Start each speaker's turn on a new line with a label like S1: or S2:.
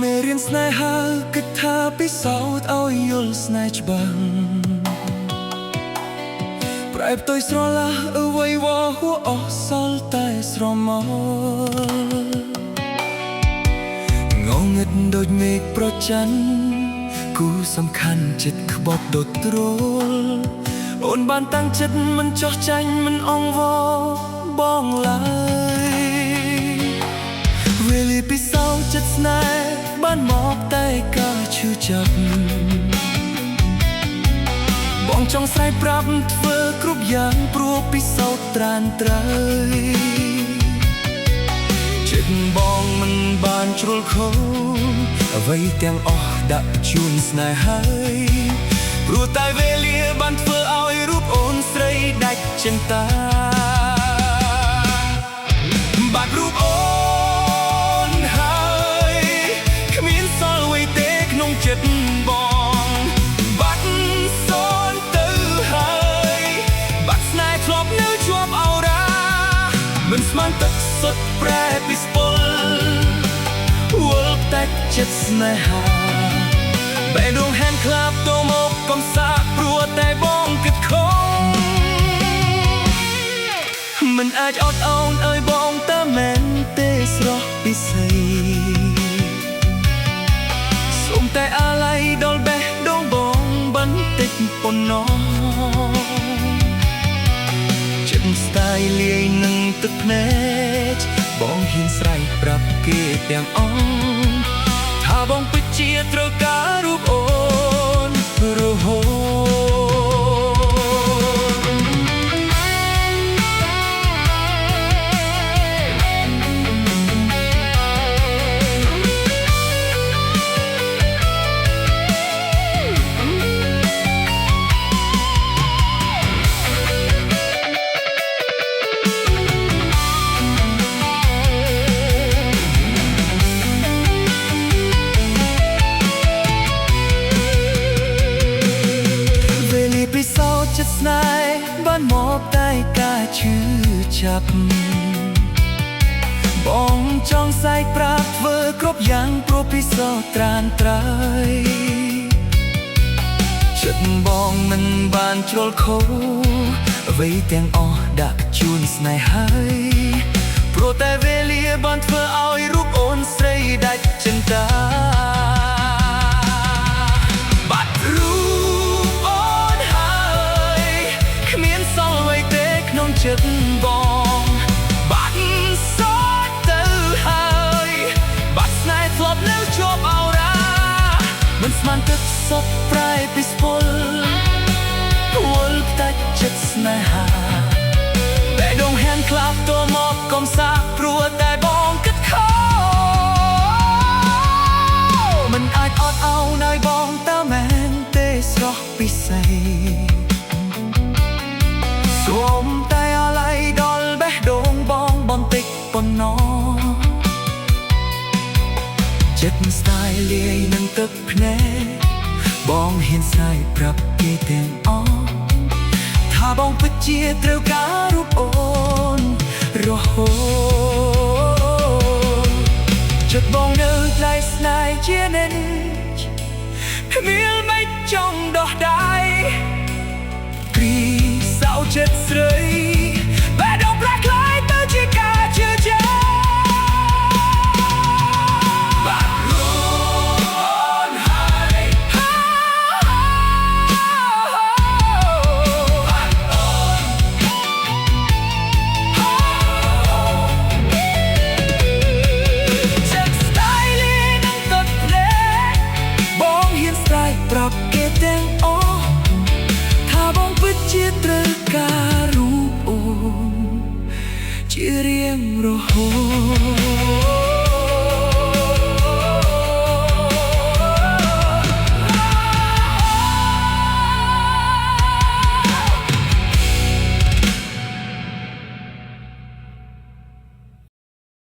S1: មេរៀនស្នេហាគិតថាពិសោធន៍ឲ្យយល់ស្នេហ៍ច្បាស់ប្រែបទៅស្រឡះអវ័យហួអស់សល់តែស្រមោងងឹតដូចមេឃប្រច័ណ្ឌគូសំខាន់ចិត្តក្បត់ដុតទ្រលអូនបានតាំងចិត្តមិនចោះចាញ់មិនអង្វរបងឡើយវេលាពិសោធន៍ចិត្តស្នេហ៍បានមកតែការឈឺចាប់បងចង់ស្រែកប្រាប់ធ្វើគ្រប់យ៉ាងព្រោះពិសោធន៍ត្រានត្រើយចិត្តបងមិនបានជ្រុលខូចអ្វីទាំងអស់ដាក់ជូនស្នេហ៍ហើយព្រោះតែវេលាបានធ្វើឲ្យរូបអូនស្រីដាច់ចិន្តាបាត់រូបអូនហើយគ្មានសល់អ្វីទេក្នុងចិត្តបងបាត់សូន្យទៅហើយបាត់ស្នេហ៍ធ្លាប់នៅជាប់អោរាមិនស្មានទឹកសុទ្ធប្រែពីស្ពុលវល់តែចិត្តស្នេហាបែរដងហែនខ្លាបទៅមកកំសាកព្រោះតែបងគិតខំមិនអាចអត់អូនឲ្យបងតែមែនទេស្រស់ពិសេសសូមតែអាឡ័យដល់បេះដូងបងបន្តិចប៉ុណ្ណោះចិត្តស្ដាយលាយនឹងទឹកភ្នែកបងហ៊ានស្រែកប្រាប់គេទាំងអស់ថាបងពិតជាត្រូវការរូបអូនរហូតចិត្តស្នេហ៍បានមកតែការឈឺចាប់បងចង់សែកប្រាប់ធ្វើគ្រប់យ៉ាងព្រោះពិសោធន៍ត្រានត្រើយចិត្តបងមិនបានជ្រុលខូចអ្វីទាំងអស់ដាក់ជូនស្នេហ៍ហើយព្រោះតែវេលាបានធ្វើឲ្យរូបអូនស្រីដាច់ចិន្តាចិត្តបងបាត់សូន្យទៅហើយបាត់ស្នេហ៍ធ្លាប់នៅជាប់អោរាមិនស្មានទឹកសុទ្ធប្រែពីស្ពុលវល់តែចិត្តស្នេហាបែរដងហែនខ្លាប់ទៅមកកំសាកព្រោះតែបងគិតខំមិនអាចអត់ឱនឲ្យបងតែមែនទេស្រស់ពិសេសសូមតែអាឡ័យដល់បេះដូងបងបន្តិចប៉ុណ្ណោះចិត្តស្ដាយលាយនឹងទឹកភ្នែកបងហ៊ានស្រែកប្រាប់គេទាំងអស់ថាបងពិតជាត្រូវការរូបអូនរហូតចិត្តបងនៅថ្លៃស្នេហ៍ជានិច្ចគ្មានមិនចង់ដោះដៃព្រីសៅចិត្តស្រី